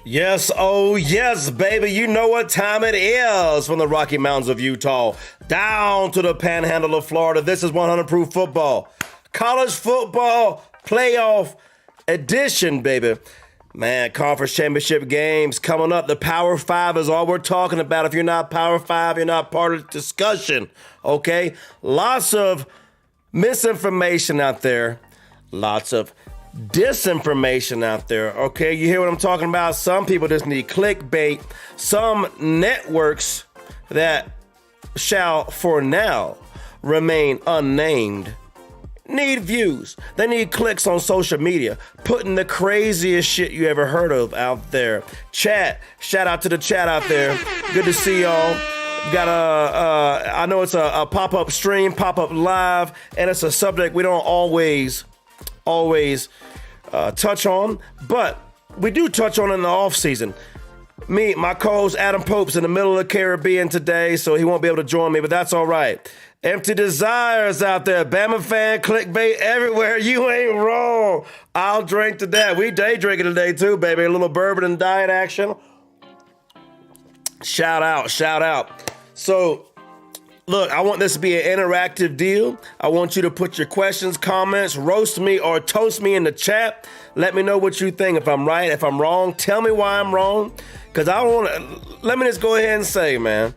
Yes, oh yes, baby. You know what time it is. From the Rocky Mountains of Utah down to the Panhandle of Florida. This is 100 Proof Football. College football playoff edition, baby. Man, conference championship games coming up. The Power 5 is all we're talking about. If you're not Power 5, you're not part of the discussion, okay? Lots of misinformation out there. Lots of disinformation out there, okay? You hear what I'm talking about? Some people just need clickbait. Some networks that shall for now remain unnamed need views. They need clicks on social media, putting the craziest shit you ever heard of out there. Chat, shout out to the chat out there. Good to see y'all. Got I know it's a pop-up stream, pop-up live, and it's a subject we don't always touch on, but we do touch on in the off season. My co-host Adam Pope's in the middle of the Caribbean today, so he won't be able to join me, but that's all right. Empty Desires out there, Bama fan, clickbait everywhere. You ain't wrong. I'll drink to that. We day drinking today too, baby. A little bourbon and diet action. Shout out. So, look, I want this to be an interactive deal. I want you to put your questions, comments, roast me or toast me in the chat. Let me know what you think. If I'm right, if I'm wrong, tell me why I'm wrong. Because I don't want to, let me just go ahead and say, man,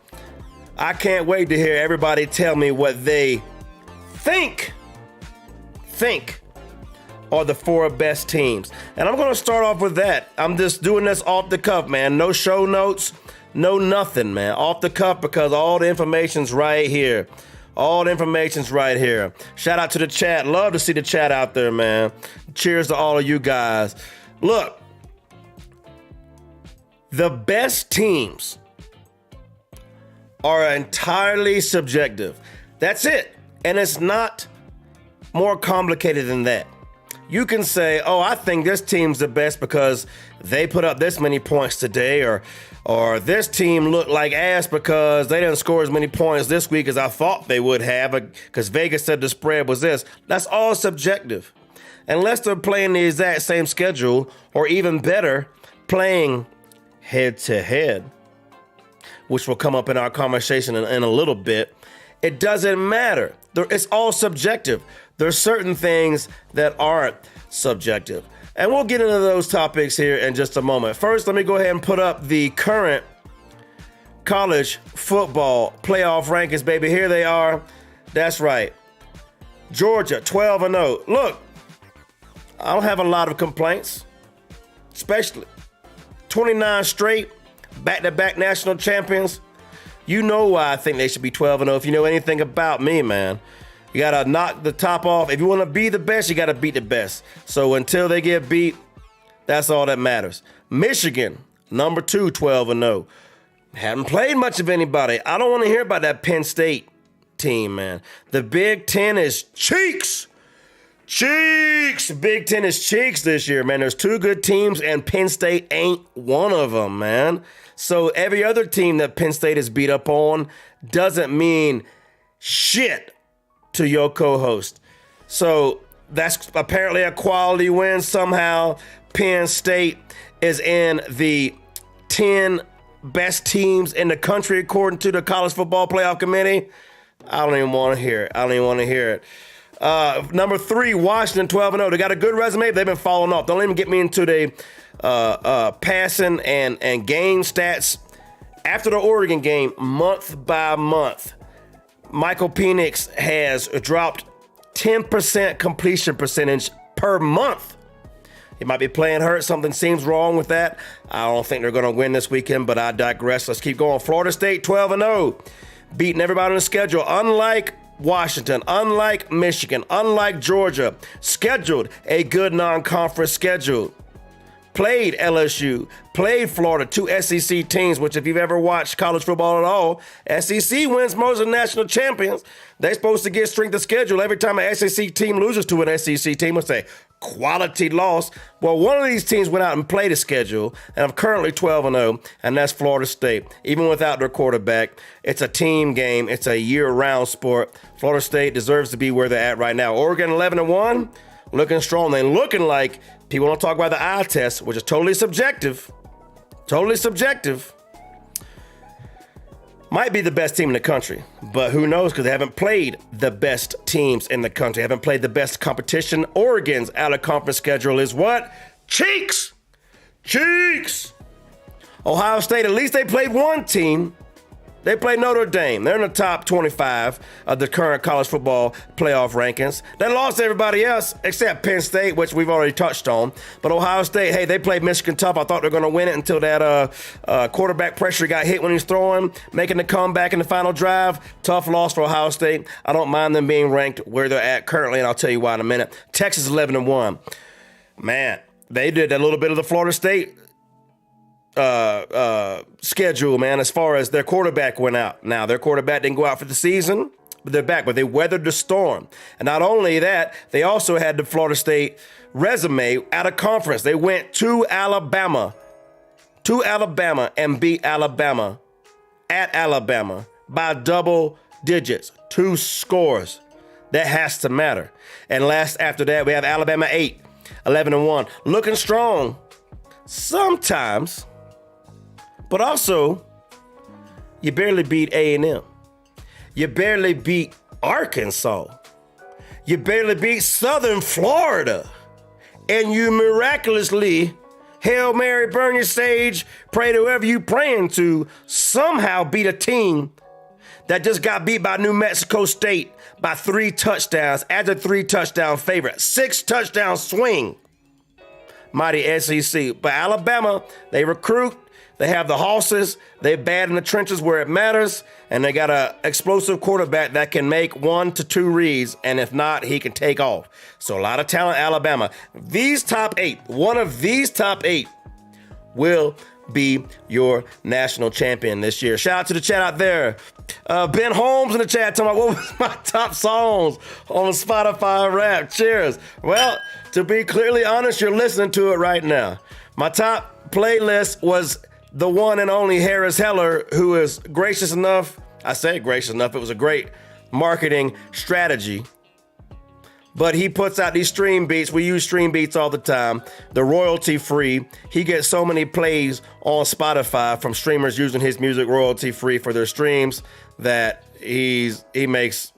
I can't wait to hear everybody tell me what they think are the 4 best teams. And I'm going to start off with that. I'm just doing this off the cuff, man. No show notes. No nothing, man. Off the cuff, because all the information's right here. All the information's right here. Shout out to the chat. Love to see the chat out there, man. Cheers to all of you guys. Look, the best teams are entirely subjective. That's it. And it's not more complicated than that. You can say, oh, I think this team's the best because they put up this many points today, or this team looked like ass because they didn't score as many points this week as I thought they would have because Vegas said the spread was this. That's all subjective. Unless they're playing the exact same schedule, or even better, playing head-to-head, which will come up in our conversation in a little bit, it doesn't matter. It's all subjective. There's certain things that aren't subjective. And we'll get into those topics here in just a moment. First, let me go ahead and put up the current college football playoff rankings, baby. Here they are. That's right. Georgia, 12-0. Look, I don't have a lot of complaints, especially 29 straight back-to-back national champions. You know why I think they should be 12-0 if you know anything about me, man. You got to knock the top off. If you want to be the best, you got to beat the best. So until they get beat, that's all that matters. Michigan, number 2, 12-0. Haven't played much of anybody. I don't want to hear about that Penn State team, man. The Big Ten is cheeks. Cheeks. Big Ten is cheeks this year, man. There's 2 good teams, and Penn State ain't one of them, man. So every other team that Penn State is beat up on doesn't mean shit to your co-host. So that's apparently a quality win somehow. Penn State is in the 10 best teams in the country according to the College Football Playoff Committee. I don't even want to hear it. Number 3, Washington, 12-0. They got a good resume. They've been falling off. Don't even get me into the passing and game stats. After the Oregon game, month by month, Michael Penix has dropped 10% completion percentage per month. He might be playing hurt. Something seems wrong with that. I don't think they're going to win this weekend, but I digress. Let's keep going. Florida State, 12-0. Beating everybody on the schedule. Unlike Washington, unlike Michigan, unlike Georgia, scheduled a good non-conference schedule. Played LSU, played Florida, 2 SEC teams, which if you've ever watched college football at all, SEC wins most of the national champions. They're supposed to get strength of schedule every time an SEC team loses to an SEC team. It's a quality loss. Well, one of these teams went out and played a schedule, and I'm currently 12-0, and that's Florida State. Even without their quarterback, it's a team game. It's a year-round sport. Florida State deserves to be where they're at right now. Oregon, 11-1, looking strong. They're looking like people don't talk about the eye test, which is totally subjective. Totally subjective. Might be the best team in the country, but who knows, because they haven't played the best teams in the country. Haven't played the best competition. Oregon's out-of-conference schedule is what? Cheeks! Cheeks! Ohio State, at least they played one team. They played Notre Dame. They're in the top 25 of the current college football playoff rankings. They lost everybody else except Penn State, which we've already touched on. But Ohio State, hey, they played Michigan tough. I thought they were going to win it until that quarterback pressure got hit when he's throwing, making the comeback in the final drive. Tough loss for Ohio State. I don't mind them being ranked where they're at currently, and I'll tell you why in a minute. Texas 11-1. Man, they did a little bit of the Florida State schedule, man, as far as their quarterback went out. Now, their quarterback didn't go out for the season, but they're back, but they weathered the storm. And not only that, they also had the Florida State resume out of conference. They went to Alabama and beat Alabama at Alabama by double digits, 2 scores. That has to matter. And last after that, we have Alabama 8, 11-1, looking strong sometimes. But also, you barely beat A&M. You barely beat Arkansas. You barely beat Southern Florida. And you miraculously, Hail Mary, burn your sage, pray to whoever you praying to, somehow beat a team that just got beat by New Mexico State by 3 touchdowns as a 3-touchdown favorite. 6-touchdown swing. Mighty SEC. But Alabama, they recruit. They have the horses. They're bad in the trenches where it matters. And they got an explosive quarterback that can make 1 to 2 reads. And if not, he can take off. So a lot of talent, Alabama. These top 8, one of these top 8 will be your national champion this year. Shout out to the chat out there. Ben Holmes in the chat talking about what was my top songs on Spotify rap. Cheers. Well, to be clearly honest, you're listening to it right now. My top playlist was the one and only Harris Heller, who is gracious enough. I say gracious enough. It was a great marketing strategy. But he puts out these stream beats. We use stream beats all the time. They're royalty free. He gets so many plays on Spotify from streamers using his music royalty free for their streams that he makes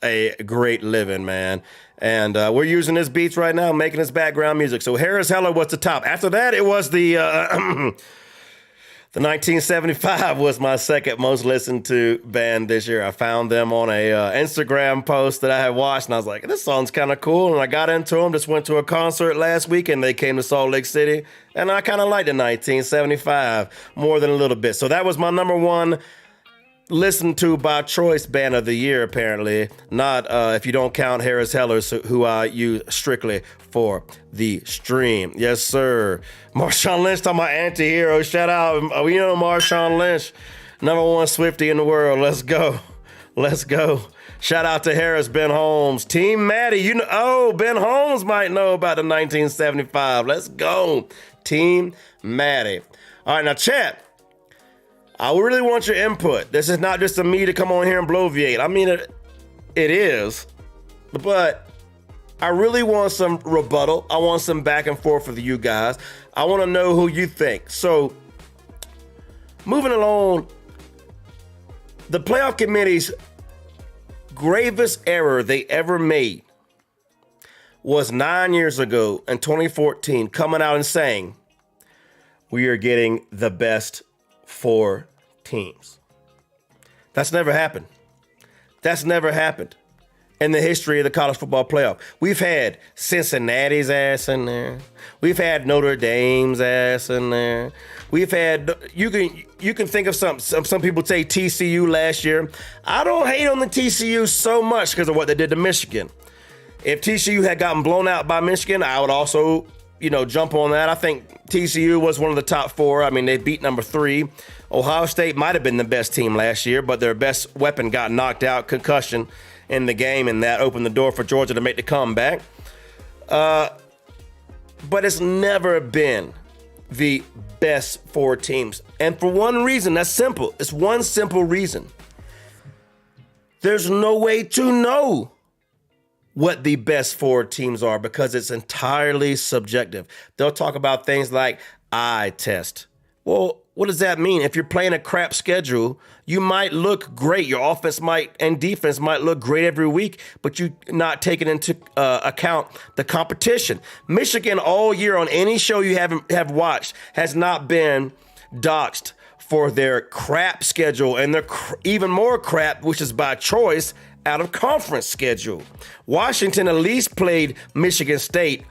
a great living, man. And we're using his beats right now, making his background music. So Harris Heller was the top. After that, it was the 1975 was my second most listened to band this year. I found them on a Instagram post that I had watched, and I was like, this song's kind of cool. And I got into them, just went to a concert last week, and they came to Salt Lake City. And I kind of liked the 1975 more than a little bit. So that was my number one listened to by choice band of the year, apparently. Not if you don't count Harris Heller, who I use strictly for the stream. Yes, sir. Marshawn Lynch, talking about anti-hero. Shout out. You know Marshawn Lynch, number one Swiftie in the world. Let's go. Let's go. Shout out to Harris, Ben Holmes. Team Maddie, Ben Holmes might know about the 1975. Let's go. Team Maddie. All right, now, chat. I really want your input. This is not just a me to come on here and bloviate. I mean, it is, but I really want some rebuttal. I want some back and forth with you guys. I want to know who you think. So, moving along, the playoff committee's gravest error they ever made was 9 years ago in 2014, coming out and saying, we are getting the best 4 teams. That's never happened. That's never happened in the history of the college football playoff. We've had Cincinnati's ass in there. We've had Notre Dame's ass in there. We've had, you can think of some people say TCU last year. I don't hate on the TCU so much because of what they did to Michigan. If TCU had gotten blown out by Michigan, I would also, jump on that. I think TCU was one of the top 4. I mean, they beat number 3. Ohio State might have been the best team last year, but their best weapon got knocked out, concussion in the game, and that opened the door for Georgia to make the comeback. But it's never been the best 4 teams. And for one reason, that's simple. It's one simple reason. There's no way to know what the best 4 teams are because it's entirely subjective. They'll talk about things like eye test. Well, what does that mean? If you're playing a crap schedule, you might look great. Your offense and defense might look great every week, but you're not taking into account the competition. Michigan all year on any show you have watched has not been doxed for their crap schedule and their even more crap, which is by choice, out of conference schedule. Washington at least played Michigan State.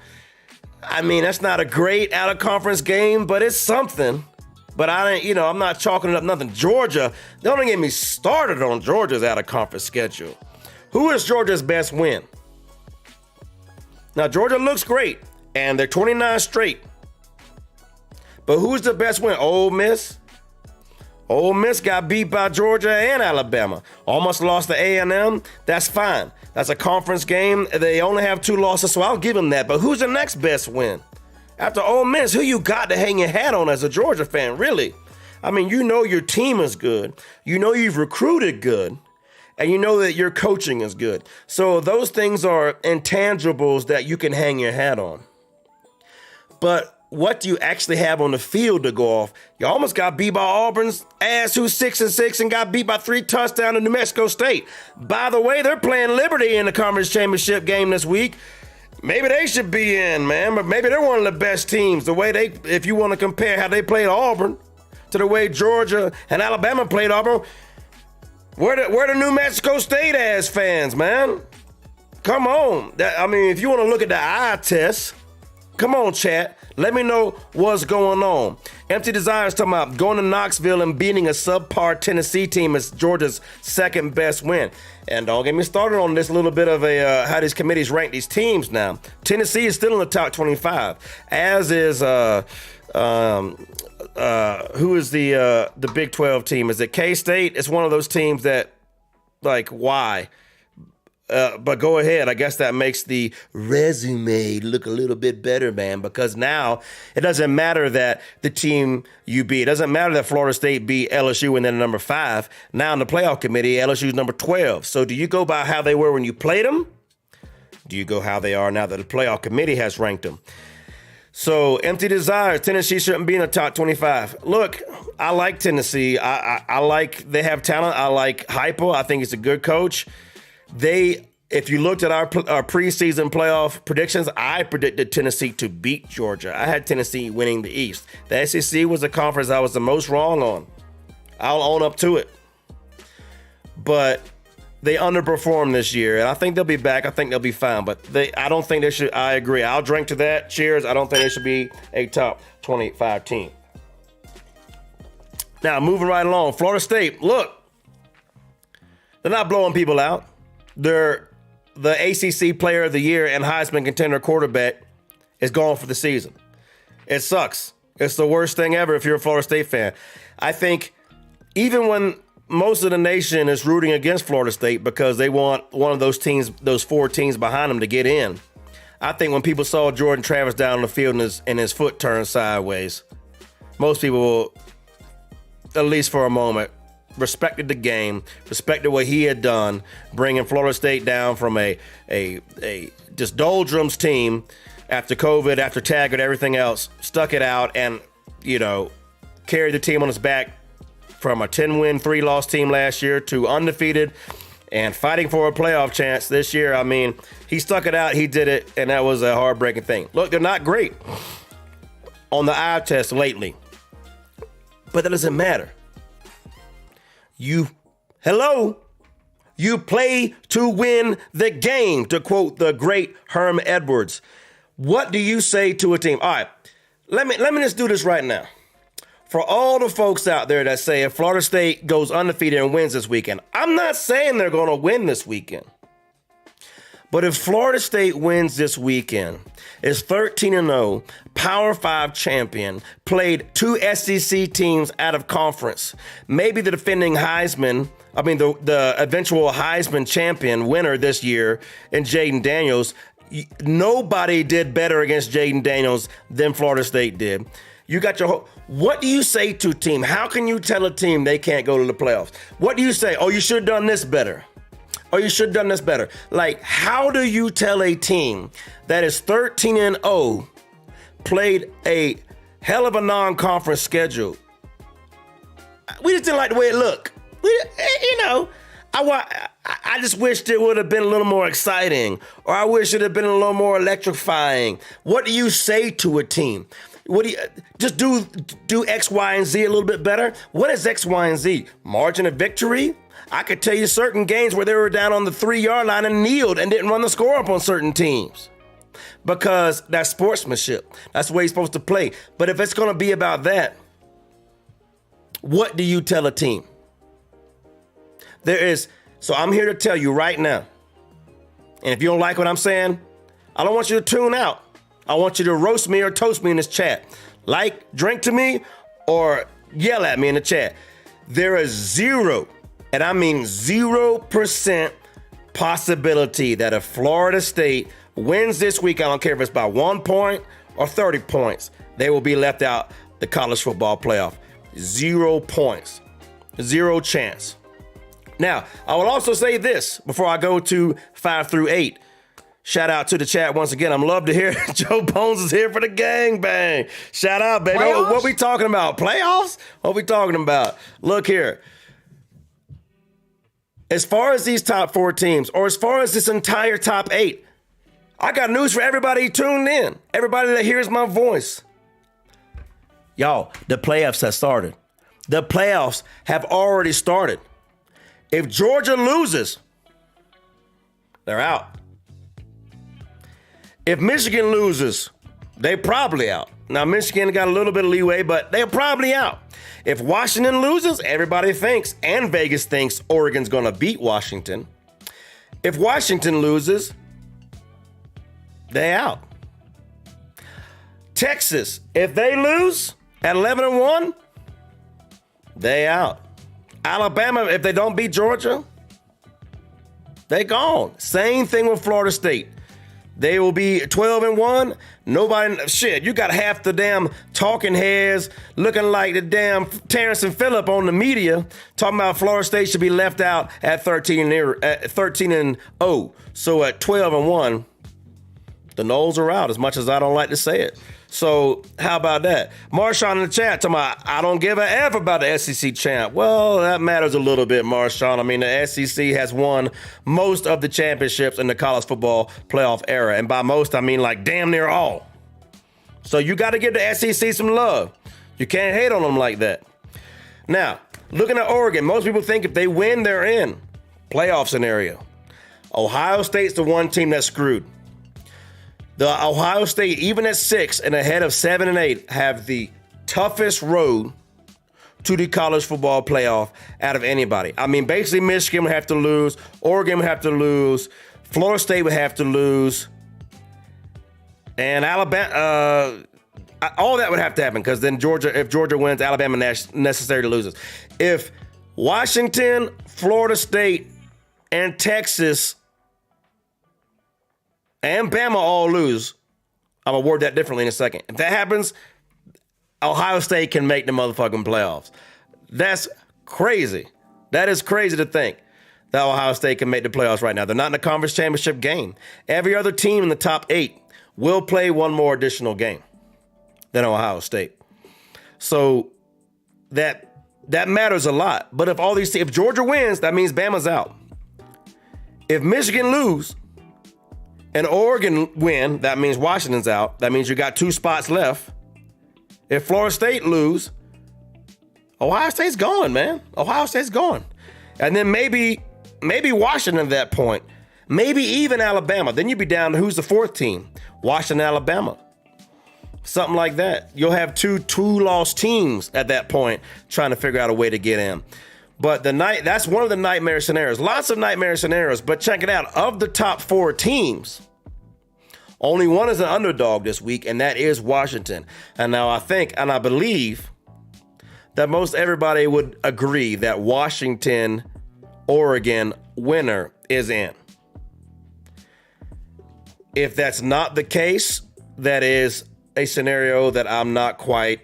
I mean, that's not a great out of conference game, but it's something. But I'm not chalking it up nothing. Georgia, don't even get me started on Georgia's out of conference schedule. Who is Georgia's best win? Now, Georgia looks great, and they're 29 straight. But who's the best win? Ole Miss. Ole Miss got beat by Georgia and Alabama. Almost lost to A&M. That's fine. That's a conference game. They only have 2 losses, so I'll give them that. But who's the next best win? After Ole Miss, who you got to hang your hat on as a Georgia fan, really? I mean, your team is good. You've recruited good. And you know that your coaching is good. So those things are intangibles that you can hang your hat on. But what do you actually have on the field to go off? You almost got beat by Auburn's ass, who's 6-6, and got beat by 3 touchdowns to New Mexico State. By the way, they're playing Liberty in the conference championship game this week. Maybe they should be in, man, but maybe they're one of the best teams. The way if you want to compare how they played Auburn to the way Georgia and Alabama played Auburn, where the New Mexico State ass fans, man? Come on. If you want to look at the eye test, come on, chat. Let me know what's going on. Empty Desires talking about going to Knoxville and beating a subpar Tennessee team is Georgia's second best win. And don't get me started on this little bit of how these committees rank these teams now. Tennessee is still in the top 25, as is who is the Big 12 team? Is it K-State? It's one of those teams that, why? But go ahead. I guess that makes the resume look a little bit better, man, because now it doesn't matter that the team you beat. It doesn't matter that Florida State beat LSU and then number 5. Now in the playoff committee, LSU's number 12. So do you go by how they were when you played them? Do you go how they are now that the playoff committee has ranked them? So Empty Desires, Tennessee shouldn't be in the top 25. Look, I like Tennessee. I like they have talent. I like Heupel. I think he's a good coach. If you looked at our preseason playoff predictions, I predicted Tennessee to beat Georgia. I had Tennessee winning the East. The SEC was the conference I was the most wrong on. I'll own up to it. But they underperformed this year, and I think they'll be back. I think they'll be fine. But I don't think they should. I agree. I'll drink to that. Cheers. I don't think they should be a top 25 team. Now, moving right along, Florida State. Look, they're not blowing people out. They're the ACC Player of the Year and Heisman contender quarterback is gone for the season. It sucks. It's the worst thing ever if you're a Florida State fan. I think even when most of the nation is rooting against Florida State because they want one of those teams, those four teams behind them to get in, I think when people saw Jordan Travis down on the field and his foot turned sideways, most people will, at least for a moment, respected the game, respected what he had done, bringing Florida State down from a just doldrums team after COVID, after Taggart, everything else, stuck it out and, carried the team on his back from a 10-win, 3-loss team last year to undefeated and fighting for a playoff chance this year. I mean, he stuck it out, he did it, and that was a heartbreaking thing. Look, they're not great on the eye test lately, but that doesn't matter. You play to win the game, to quote the great Herm Edwards. What do you say to a team? All right, let me just do this right now. For all the folks out there that say if Florida State goes undefeated and wins this weekend, I'm not saying they're going to win this weekend. But if Florida State wins this weekend, is 13-0, Power 5 champion, played two SEC teams out of conference, maybe the defending the eventual Heisman champion winner this year in Jaden Daniels, nobody did better against Jaden Daniels than Florida State did. You got what do you say to a team? How can you tell a team they can't go to the playoffs? What do you say? Oh, you should have done this better. Oh, you should have done this better. Like, how do you tell a team that is 13-0, played a hell of a non-conference schedule? We just didn't like the way it looked. I just wished it would have been a little more exciting, or I wish it had been a little more electrifying. What do you say to a team? What do you just do X, Y, and Z a little bit better? What is X, Y, and Z? Margin of victory? I could tell you certain games where they were down on the 3-yard line and kneeled and didn't run the score up on certain teams. Because that's sportsmanship. That's the way he's supposed to play. But if it's going to be about that, what do you tell a team? So I'm here to tell you right now. And if you don't like what I'm saying, I don't want you to tune out. I want you to roast me or toast me in this chat. Like, drink to me, or yell at me in the chat. There is zero, and I mean 0% possibility that if Florida State wins this week, I don't care if it's by 1 point or 30 points, they will be left out the college football playoff. 0 points. Zero chance. Now, I will also say this before I go to 5 through 8. Shout out to the chat once again. I'm love to hear Joe Bones is here for the gangbang. Shout out, baby. Playoffs? What we talking about? Playoffs? What we talking about? Look here. As far as these top 4 teams, or as far as this entire top 8, I got news for everybody tuned in. Everybody that hears my voice. Y'all, the playoffs have started. The playoffs have already started. If Georgia loses, they're out. If Michigan loses, they're probably out. Now, Michigan got a little bit of leeway, but they're probably out. If Washington loses, everybody thinks, and Vegas thinks, Oregon's going to beat Washington. If Washington loses, they're out. Texas, if they lose at 11-1, they out. Alabama, if they don't beat Georgia, they gone. Same thing with Florida State. They will be 12-1. Nobody, you got half the damn talking heads looking like the damn Terrence and Phillip on the media talking about Florida State should be left out at 13-0. So at 12-1, The Noles are out, as much as I don't like to say it. So how about that? Marshawn in the chat talking about, I don't give a F about the SEC champ. Well, that matters a little bit, Marshawn. I mean, the SEC has won most of the championships in the college football playoff era. And by most, I mean like damn near all. So you got to give the SEC some love. You can't hate on them like that. Now, looking at Oregon, most people think if they win, they're in. Playoff scenario. Ohio State's the one team that's screwed. The Ohio State, even at 6 and ahead of 7 and 8, have the toughest road to the college football playoff out of anybody. I mean, basically, Michigan would have to lose, Oregon would have to lose, Florida State would have to lose, and Alabama. All that would have to happen because then if Georgia wins, Alabama necessarily loses. If Washington, Florida State, and Texas and Bama all lose, I'm going to word that differently in a second. If that happens, Ohio State can make the motherfucking playoffs. That's crazy. That is crazy to think that Ohio State can make the playoffs right now. They're not in the conference championship game. Every other team in the top 8 will play one more additional game than Ohio State. So that matters a lot. But if Georgia wins, that means Bama's out. If Michigan lose and Oregon win, that means Washington's out. That means you got 2 spots left. If Florida State lose, Ohio State's gone, man. Ohio State's gone. And then maybe Washington at that point. Maybe even Alabama. Then you'd be down to who's the 4th team? Washington, Alabama. Something like that. You'll have two lost teams at that point trying to figure out a way to get in. But that's one of the nightmare scenarios. Lots of nightmare scenarios. But check it out. Of the top 4 teams, only one is an underdog this week, and that is Washington. And now I think, and I believe, that most everybody would agree that Washington, Oregon winner is in. If that's not the case, that is a scenario that I'm not quite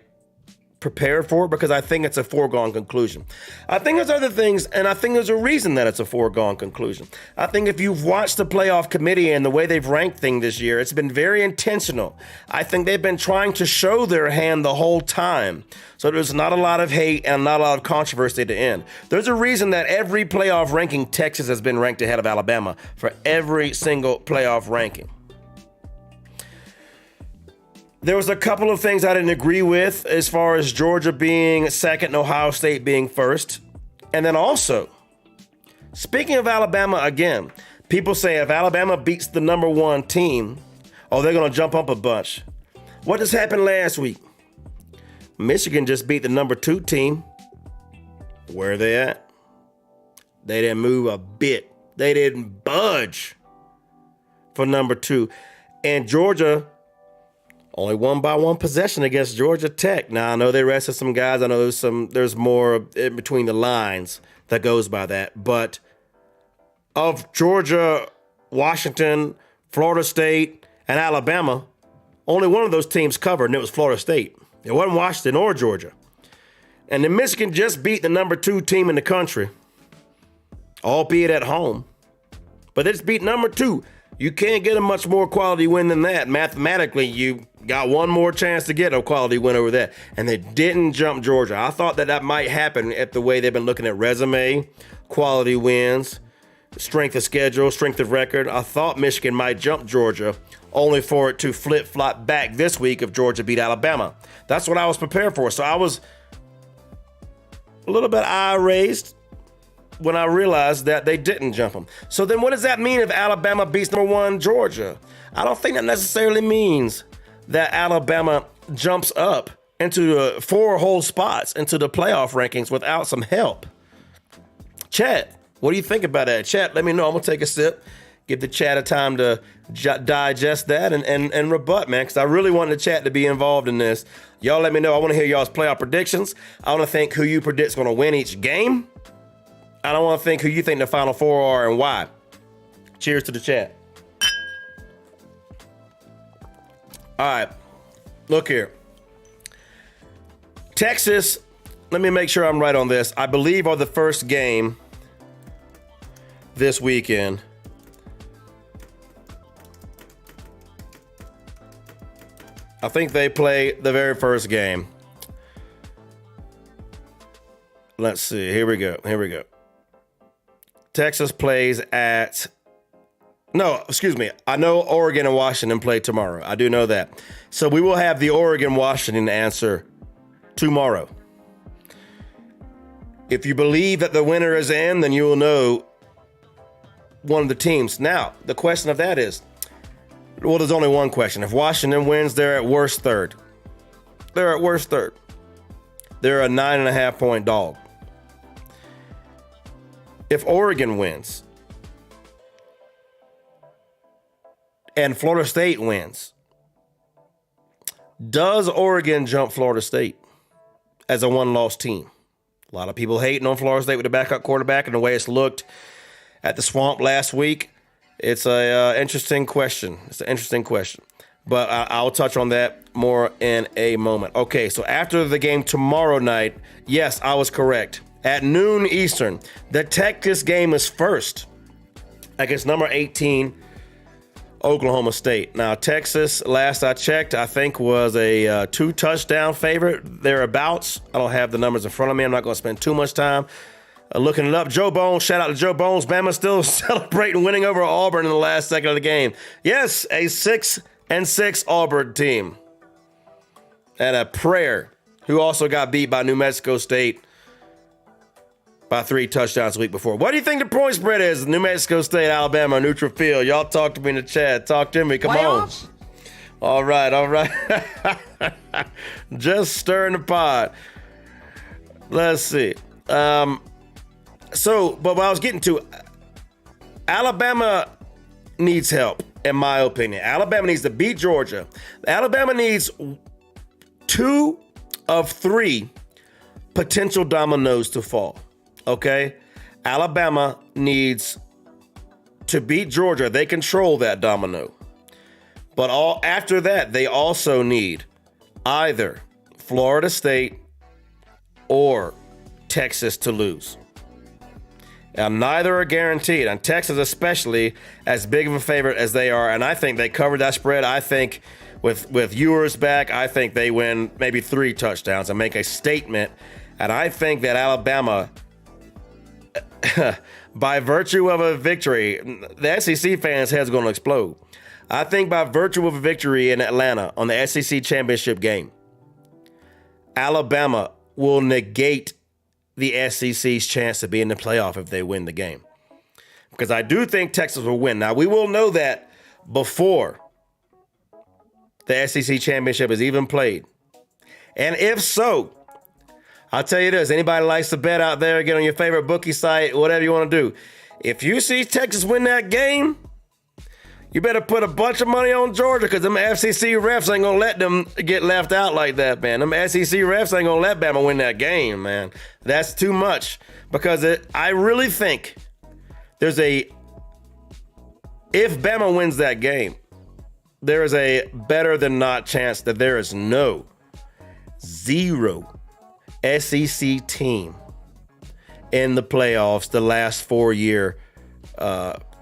prepared for because I think it's a foregone conclusion. I think there's other things, and I think there's a reason that it's a foregone conclusion. I think if you've watched the playoff committee and the way they've ranked things this year, it's been very intentional. I think they've been trying to show their hand the whole time. So there's not a lot of hate and not a lot of controversy to end. There's a reason that every playoff ranking, Texas has been ranked ahead of Alabama for every single playoff ranking. There was a couple of things I didn't agree with as far as Georgia being second and Ohio State being first. And then also, speaking of Alabama again, people say if Alabama beats the number 1 team, they're going to jump up a bunch. What just happened last week? Michigan just beat the number 2 team. Where are they at? They didn't move a bit. They didn't budge for number 2. And Georgia only won by 1 possession against Georgia Tech. Now, I know they rested some guys. I know there's more in between the lines that goes by that. But of Georgia, Washington, Florida State, and Alabama, only one of those teams covered, and it was Florida State. It wasn't Washington or Georgia. And then Michigan just beat the number 2 team in the country, albeit at home. But they just beat number 2. You can't get a much more quality win than that. Mathematically, you got one more chance to get a quality win over that. And they didn't jump Georgia. I thought that might happen at the way they've been looking at resume, quality wins, strength of schedule, strength of record. I thought Michigan might jump Georgia, only for it to flip-flop back this week if Georgia beat Alabama. That's what I was prepared for. So I was a little bit eye-raised when I realized that they didn't jump them. So then what does that mean if Alabama beats number 1 Georgia? I don't think that necessarily means that Alabama jumps up into the 4 whole spots into the playoff rankings without some help. Chat, what do you think about that? Chat, let me know. I'm going to take a sip, give the chat a time to digest that and rebut, man, because I really want the chat to be involved in this. Y'all let me know. I want to hear y'all's playoff predictions. I want to think who you predict is going to win each game. I don't want to think who you think the Final 4 are and why. Cheers to the chat. All right, look here. Texas, let me make sure I'm right on this. I believe are the first game this weekend. I think they play the very first game. Let's see. Here we go. Texas plays at... No, excuse me. I know Oregon and Washington play tomorrow. I do know that. So we will have the Oregon-Washington answer tomorrow. If you believe that the winner is in, then you will know one of the teams. Now, the question of that is, well, there's only one question. If Washington wins, they're at worst third. They're a 9.5 point dog. If Oregon wins and Florida State wins, does Oregon jump Florida State as a one-loss team? A lot of people hating on Florida State with the backup quarterback and the way it's looked at the Swamp last week. It's an interesting question. But I'll touch on that more in a moment. Okay, so after the game tomorrow night, yes, I was correct. At noon Eastern, the Texas game is first against number 18, Oklahoma State. Now, Texas, last I checked, I think was a 2-touchdown favorite, thereabouts. I don't have the numbers in front of me. I'm not going to spend too much time looking it up. Joe Bones, shout out to Joe Bones. Bama still celebrating winning over Auburn in the last second of the game. Yes, a 6-6 Auburn team. And a prayer, who also got beat by New Mexico State by 3 touchdowns a week before. What do you think the point spread is? New Mexico State, Alabama, neutral field. Y'all talk to me in the chat. Talk to me. Come Playoffs? On. All right. Just stirring the pot. Let's see. But what I was getting to, Alabama needs help, in my opinion. Alabama needs to beat Georgia. Alabama needs 2 of 3 potential dominoes to fall. Okay? Alabama needs to beat Georgia. They control that domino. But after that, they also need either Florida State or Texas to lose. Now, neither are guaranteed, and Texas especially, as big of a favorite as they are, and I think they covered that spread. I think with Ewers back, I think they win maybe 3 touchdowns and make a statement, and I think that Alabama, by virtue of a victory, the SEC fans' heads are going to explode. I think by virtue of a victory in Atlanta on the SEC championship game, Alabama will negate the SEC's chance to be in the playoff if they win the game. Because I do think Texas will win. Now, we will know that before the SEC championship is even played. And if so, I'll tell you this, anybody likes to bet out there, get on your favorite bookie site, whatever you want to do. If you see Texas win that game, you better put a bunch of money on Georgia, because them FCC refs ain't going to let them get left out like that, man. Them SEC refs ain't going to let Bama win that game, man. That's too much. Because I really think if Bama wins that game, there is a better than not chance that there is zero SEC team in the playoffs the last 4-year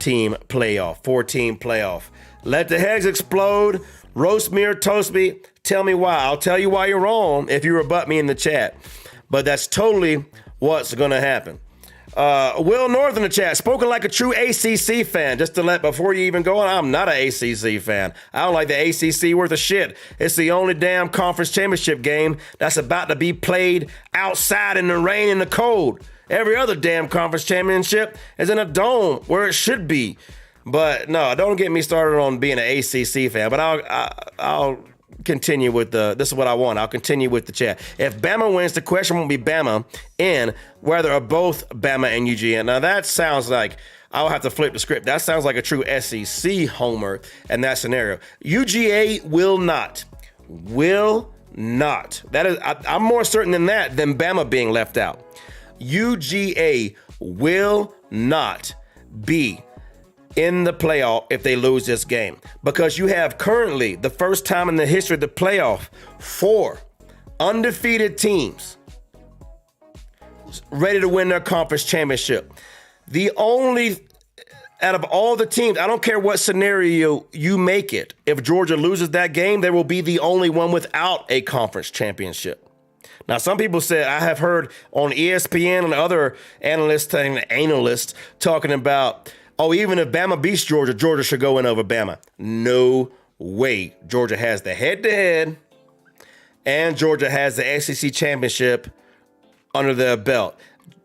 team playoff, 4-team playoff. Let the heads explode. Roast me or toast me. Tell me why. I'll tell you why you're wrong if you rebut me in the chat. But that's totally what's going to happen. Will North in the chat, spoken like a true ACC fan. Just to let, before you even go on, I'm not an ACC fan. I don't like the ACC worth a shit. It's the only damn conference championship game that's about to be played outside in the rain and the cold. Every other damn conference championship is in a dome where it should be. But no, don't get me started on being an ACC fan. But I'll continue with this is what I want. I'll continue with the chat. If Bama wins, the question won't be Bama in whether or both Bama and UGA. Now that sounds like I'll have to flip the script. That sounds like a true SEC homer in that scenario. UGA will not. That is, I'm more certain than that than Bama being left out. UGA will not be in the playoff if they lose this game, because you have currently the first time in the history of the playoff 4 undefeated teams ready to win their conference championship. The only out of all the teams, I don't care what scenario you make it. If Georgia loses that game, they will be the only one without a conference championship. Now, some people said, I have heard on ESPN and other analysts talking about, even if Bama beats Georgia, Georgia should go in over Bama. No way. Georgia has the head-to-head, and Georgia has the SEC championship under their belt,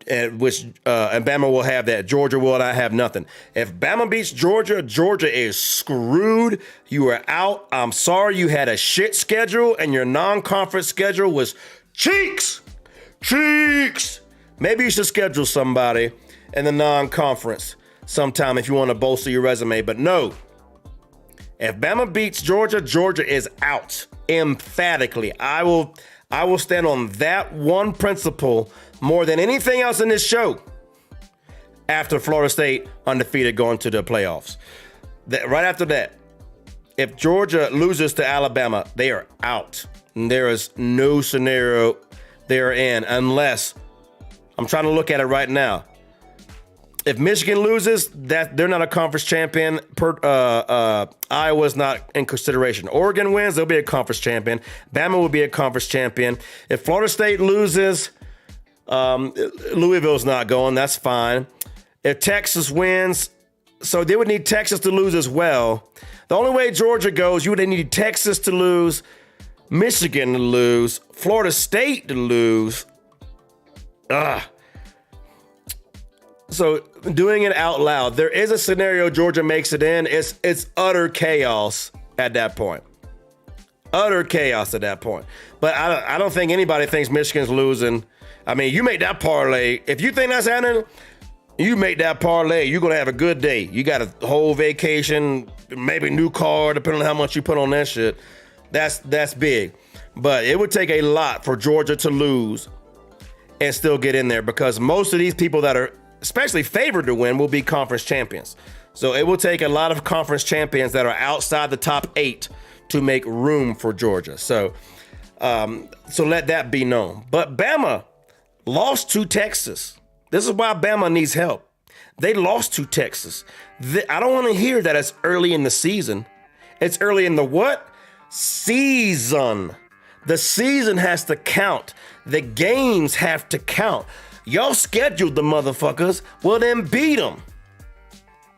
and Bama will have that. Georgia will not have nothing. If Bama beats Georgia, Georgia is screwed. You are out. I'm sorry you had a shit schedule, and your non-conference schedule was cheeks. Maybe you should schedule somebody in the non-conference sometime if you want to bolster your resume. But no, if Bama beats Georgia, Georgia is out emphatically. I will stand on that one principle more than anything else in this show after Florida State undefeated going to the playoffs. Right after that, if Georgia loses to Alabama, they are out. And there is no scenario they're in unless, I'm trying to look at it right now. If Michigan loses, that they're not a conference champion. Iowa's not in consideration. Oregon wins, they'll be a conference champion. Bama will be a conference champion. If Florida State loses, Louisville's not going. That's fine. If Texas wins, so they would need Texas to lose as well. The only way Georgia goes, you would need Texas to lose, Michigan to lose, Florida State to lose. So doing it out loud, there is a scenario Georgia makes it in. It's utter chaos at that point. Utter chaos at that point. But I don't think anybody thinks Michigan's losing. I mean, you make that parlay. If you think that's happening, you make that parlay. You're going to have a good day. You got a whole vacation, maybe new car, depending on how much you put on that shit. That's big. But it would take a lot for Georgia to lose and still get in there, because most of these people that are especially favored to win will be conference champions. So it will take a lot of conference champions that are outside the top 8 to make room for Georgia. So let that be known. But Bama lost to Texas. This is why Bama needs help. They lost to Texas. I don't want to hear that it's early in the season. It's early in the what? Season. The season has to count. The games have to count. Y'all scheduled the motherfuckers. Well, then beat them.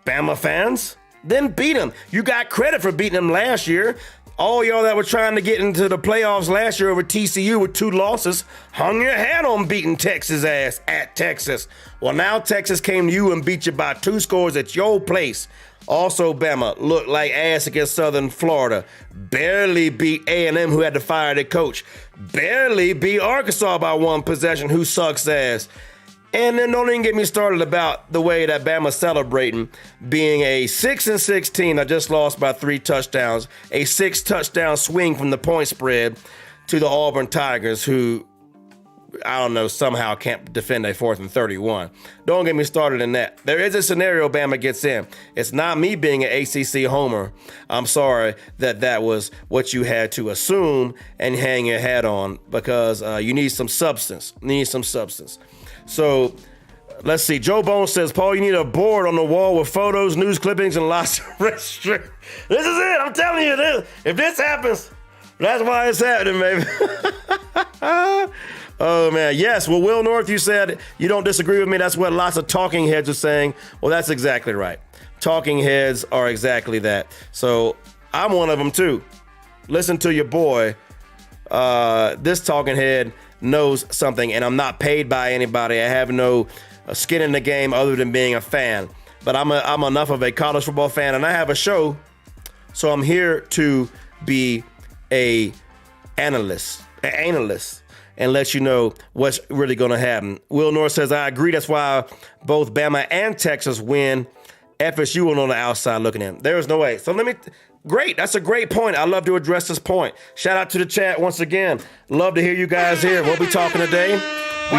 Bama fans, then beat them. You got credit for beating them last year. All y'all that were trying to get into the playoffs last year over TCU with 2 losses hung your head on beating Texas ass at Texas. Well, now Texas came to you and beat you by 2 scores at your place. Also, Bama looked like ass against Southern Florida. Barely beat A&M, who had to fire their coach. Barely beat Arkansas by 1 possession, who sucks ass. And then don't even get me started about the way that Bama's celebrating being a 6-6 team that just lost by 3 touchdowns, a 6-touchdown swing from the point spread to the Auburn Tigers, who, I don't know, somehow can't defend a 4th and 31. Don't get me started in that. There is a scenario Bama gets in. It's not me being an ACC homer. I'm sorry that was what you had to assume and hang your hat on, because you need some substance. So let's see. Joe Bones says, Paul, you need a board on the wall with photos, news clippings, and lots of restrictions. This is it. I'm telling you this. If this happens, that's why it's happening, baby. Oh, man. Yes. Well, Will North, you said you don't disagree with me. That's what lots of talking heads are saying. Well, that's exactly right. Talking heads are exactly that. So I'm one of them, too. Listen to your boy. This talking head knows something, and I'm not paid by anybody. I have no skin in the game other than being a fan. But I'm enough of a college football fan, and I have a show, so I'm here to be an analyst, and let you know what's really going to happen. Will North says, I agree. That's why both Bama and Texas win. FSU will on the outside looking in. There is no way. So great. That's a great point. I love to address this point. Shout out to the chat once again. Love to hear you guys here. What we talking today? We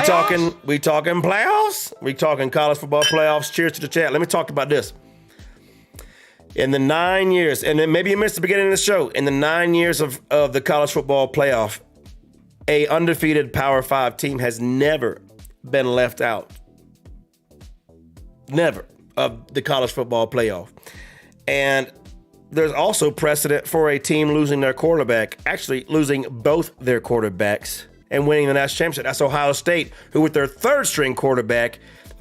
talking playoffs? We talking college football playoffs. Cheers to the chat. Let me talk about this. In the 9 years, and then maybe you missed the beginning of the show, in the 9 years of the college football playoff, a undefeated Power 5 team has never been left out. Never. of the college football playoff. And there's also precedent for a team losing their quarterback, actually losing both their quarterbacks and winning the national championship. That's Ohio State, who with their third string quarterback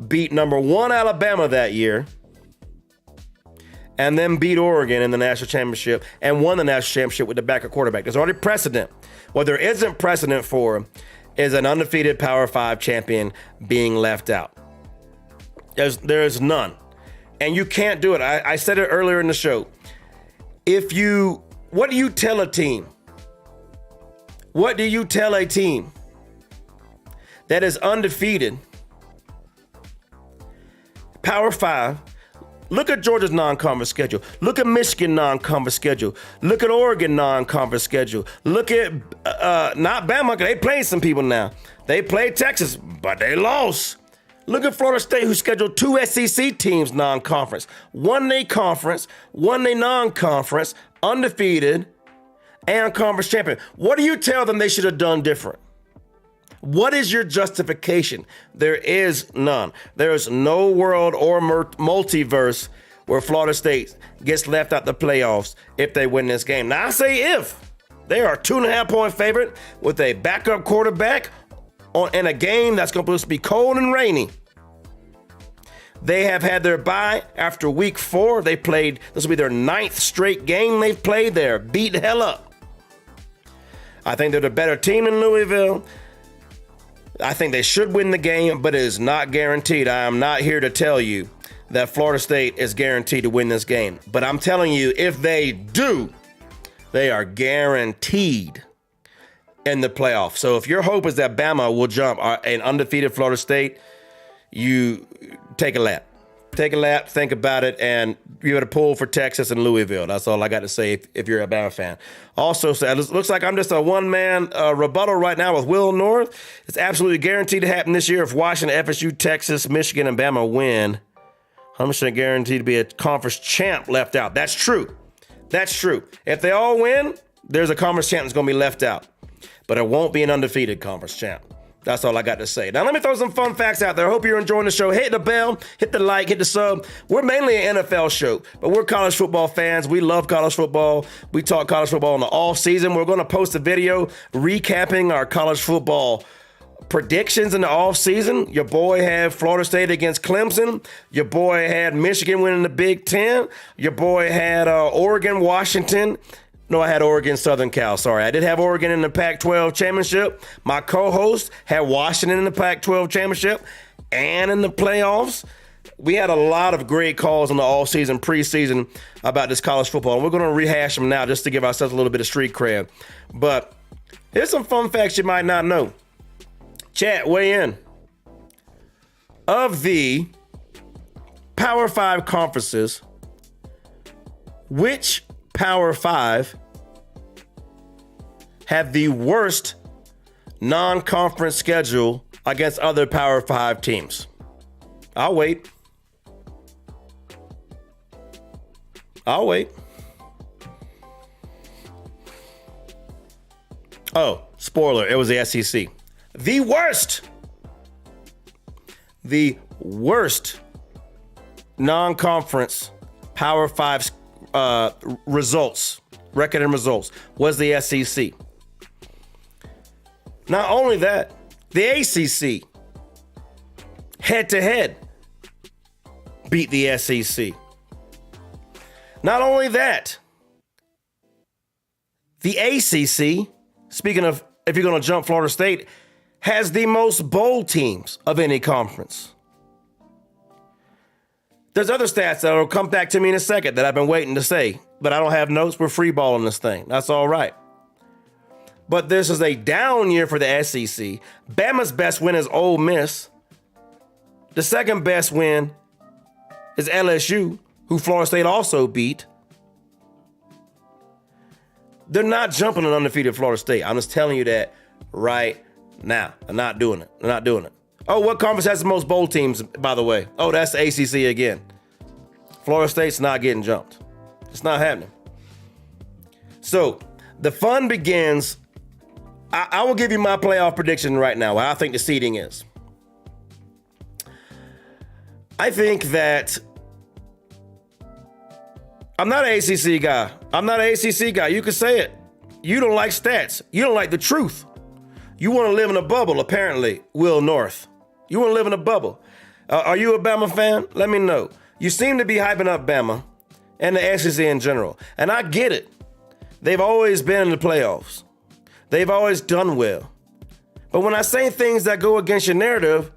beat number 1 Alabama that year and then beat Oregon in the national championship and won the national championship with the backup quarterback. There's already precedent. What there isn't precedent for is an undefeated Power 5 champion being left out. There is none. And you can't do it. I said it earlier in the show. What do you tell a team? What do you tell a team that is undefeated? Power 5. Look at Georgia's non-conference schedule. Look at Michigan non-conference schedule. Look at Oregon non-conference schedule. Look at, not Bama, they played some people now. They played Texas, but they lost. Look at Florida State, who scheduled 2 SEC teams non-conference. One they conference, one they non-conference, undefeated, and conference champion. What do you tell them they should have done different? What is your justification? There is none. There is no world or multiverse where Florida State gets left out the playoffs if they win this game. Now, I say if. They are a 2.5-point favorite with a backup quarterback in a game that's supposed to be cold and rainy. They have had their bye after week 4. They played, this will be their 9th straight game they've played there. Beat the hell up. I think they're the better team in Louisville. I think they should win the game, but it is not guaranteed. I am not here to tell you that Florida State is guaranteed to win this game. But I'm telling you, if they do, they are guaranteed in the playoff. So if your hope is that Bama will jump an undefeated Florida State, you take a lap. Take a lap, think about it, and you got to pull for Texas and Louisville. That's all I got to say if you're a Bama fan. Also, so it looks like I'm just a one-man rebuttal right now with Will North. It's absolutely guaranteed to happen this year if Washington, FSU, Texas, Michigan, and Bama win. 100% guaranteed to be a conference champ left out. That's true. That's true. If they all win, there's a conference champ that's going to be left out. But it won't be an undefeated conference champ. That's all I got to say. Now, let me throw some fun facts out there. I hope you're enjoying the show. Hit the bell, hit the like, hit the sub. We're mainly an NFL show, but we're college football fans. We love college football. We talk college football in the off season. We're going to post a video recapping our college football predictions in the off season. Your boy had Florida State against Clemson. Your boy had Michigan winning the Big Ten. Your boy had Oregon, Washington. No, I had Oregon, Southern Cal. Sorry, I did have Oregon in the Pac-12 championship. My co-host had Washington in the Pac-12 championship and in the playoffs. We had a lot of great calls in the all-season, preseason about this college football. And we're going to rehash them now just to give ourselves a little bit of street cred. But here's some fun facts you might not know. Chat, weigh in. Of the Power 5 conferences, which Power 5 have the worst non-conference schedule against other Power 5 teams? I'll wait. Oh, spoiler, it was the SEC. The worst non-conference Power 5 record and results was the SEC. Not only that, the ACC head-to-head beat the SEC. Not only that, the ACC, speaking of if you're going to jump Florida State, has the most bowl teams of any conference. There's other stats that will come back to me in a second that I've been waiting to say, but I don't have notes. We're freeballing this thing. That's all right. But this is a down year for the SEC. Bama's best win is Ole Miss. The second best win is LSU, who Florida State also beat. They're not jumping an undefeated Florida State. I'm just telling you that right now. They're not doing it. Oh, what conference has the most bowl teams, by the way? Oh, that's the ACC again. Florida State's not getting jumped. It's not happening. So the fun begins. I will give you my playoff prediction right now, what I think the seeding is. I think that I'm not an ACC guy. I'm not an ACC guy. You can say it. You don't like stats. You don't like the truth. You want to live in a bubble, apparently, Will North. You want to live in a bubble. Are you a Bama fan? Let me know. You seem to be hyping up Bama and the SEC in general. And I get it. They've always been in the playoffs. They've always done well. But when I say things that go against your narrative,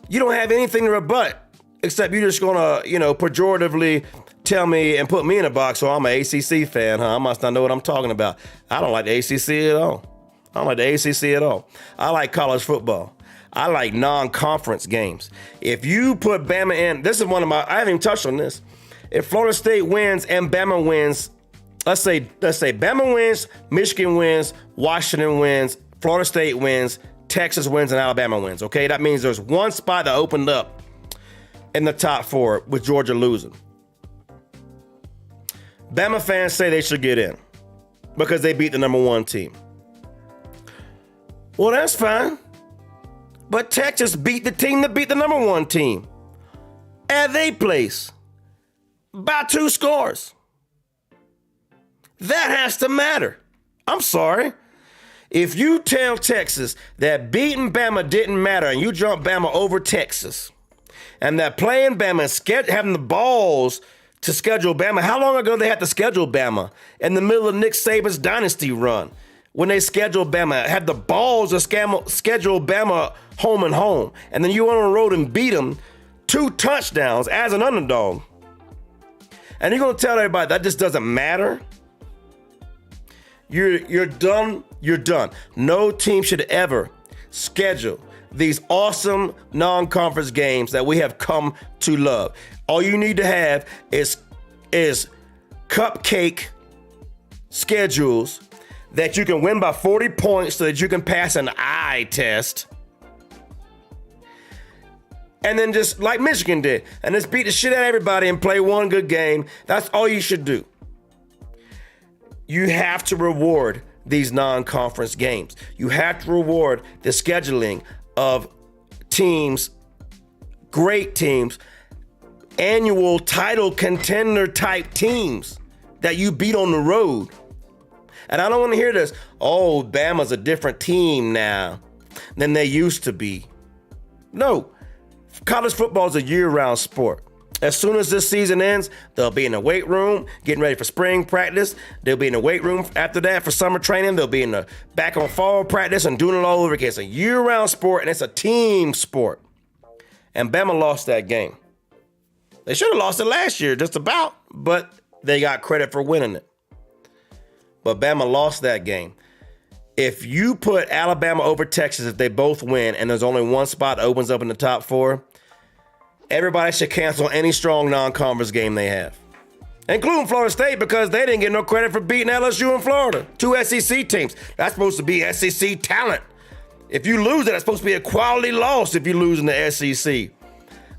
you don't have anything to rebut, except you're just going to, pejoratively tell me and put me in a box, so I'm an ACC fan, huh? I must not know what I'm talking about. I don't like the ACC at all. I don't like the ACC at all. I like college football. I like non-conference games. If you put Bama in, this is one of my, I haven't even touched on this. If Florida State wins and Bama wins, let's say Bama wins, Michigan wins, Washington wins, Florida State wins, Texas wins, and Alabama wins, okay? That means there's one spot that opened up in the top four with Georgia losing. Bama fans say they should get in because they beat the number one team. Well, that's fine. But Texas beat the team that beat the number one team at their place by 2 scores. That has to matter. I'm sorry. If you tell Texas that beating Bama didn't matter and you jump Bama over Texas, and that playing Bama, having the balls to schedule Bama, how long ago they had to schedule Bama? In the middle of Nick Saban's dynasty run, when they scheduled Bama, had the balls to schedule Bama home and home, and then you went on the road and beat them 2 touchdowns as an underdog. And you're going to tell everybody that just doesn't matter? You're done. You're done. No team should ever schedule these awesome non-conference games that we have come to love. All you need to have is cupcake schedules that you can win by 40 points so that you can pass an eye test. And then just like Michigan did, and just beat the shit out of everybody and play one good game. That's all you should do. You have to reward these non-conference games. You have to reward the scheduling of teams, great teams, annual title contender type teams that you beat on the road. And I don't want to hear this, oh, Bama's a different team now than they used to be. No, college football is a year-round sport. As soon as this season ends, they'll be in the weight room, getting ready for spring practice. They'll be in the weight room after that for summer training. They'll be back on fall practice and doing it all over again. It's a year-round sport, and it's a team sport. And Bama lost that game. They should have lost it last year, just about, but they got credit for winning it. But Bama lost that game. If you put Alabama over Texas, if they both win, and there's only one spot that opens up in the top 4, everybody should cancel any strong non-conference game they have, including Florida State, because they didn't get no credit for beating LSU and Florida, 2 SEC teams. That's supposed to be SEC talent. If you lose it, that's supposed to be a quality loss if you lose in the SEC.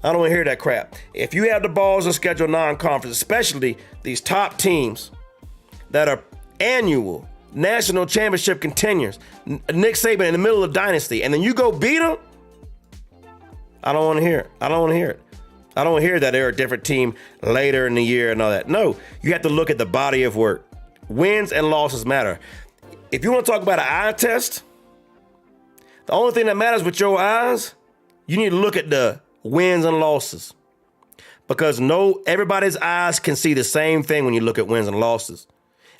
I don't want to hear that crap. If you have the balls to schedule non-conference, especially these top teams that are annual national championship contenders, Nick Saban in the middle of dynasty, and then you go beat them, I don't want to hear it. I don't want to hear it. I don't hear that they're a different team later in the year and all that. No, you have to look at the body of work. Wins and losses matter. If you want to talk about an eye test, the only thing that matters with your eyes, you need to look at the wins and losses. Because everybody's eyes can see the same thing when you look at wins and losses.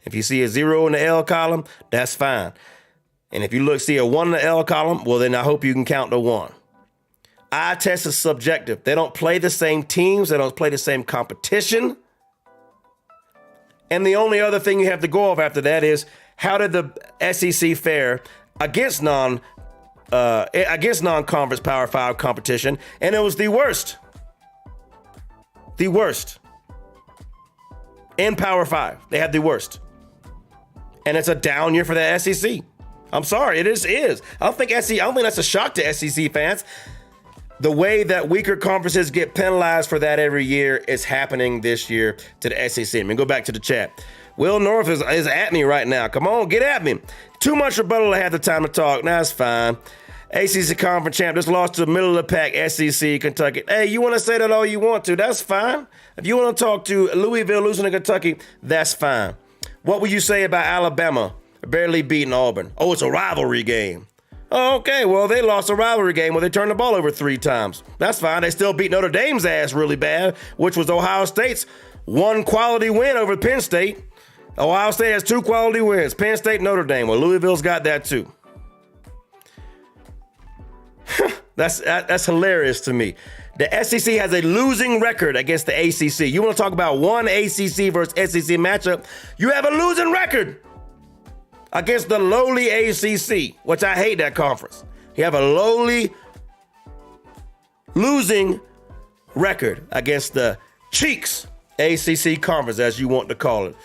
If you see a 0 in the L column, that's fine. And if you see a 1 in the L column, well, then I hope you can count the 1. Eye test is subjective. They don't play the same teams. They don't play the same competition. And the only other thing you have to go off after that is, how did the SEC fare against non-conference Power 5 competition? And it was the worst. The worst. In Power 5. They had the worst. And it's a down year for the SEC. I'm sorry, it is. I don't think that's a shock to SEC fans. The way that weaker conferences get penalized for that every year is happening this year to the SEC. Let me go back to the chat. Will North is at me right now. Come on, get at me. Too much rebuttal to have the time to talk. Nah, it's fine. ACC conference champ. Just lost to the middle of the pack SEC, Kentucky. Hey, you want to say that all you want to? That's fine. If you want to talk to Louisville losing to Kentucky, that's fine. What would you say about Alabama barely beating Auburn? Oh, it's a rivalry game. Oh, okay, well, they lost a rivalry game where they turned the ball over 3 times. That's fine. They still beat Notre Dame's ass really bad, which was Ohio State's one quality win over Penn State. Ohio State has 2 quality wins, Penn State, Notre Dame. Well, Louisville's got that too. That's hilarious to me. The SEC has a losing record against the ACC. You want to talk about one ACC versus SEC matchup? You have a losing record against the lowly ACC, which I hate that conference. You have a lowly losing record against the Cheeks ACC conference, as you want to call it.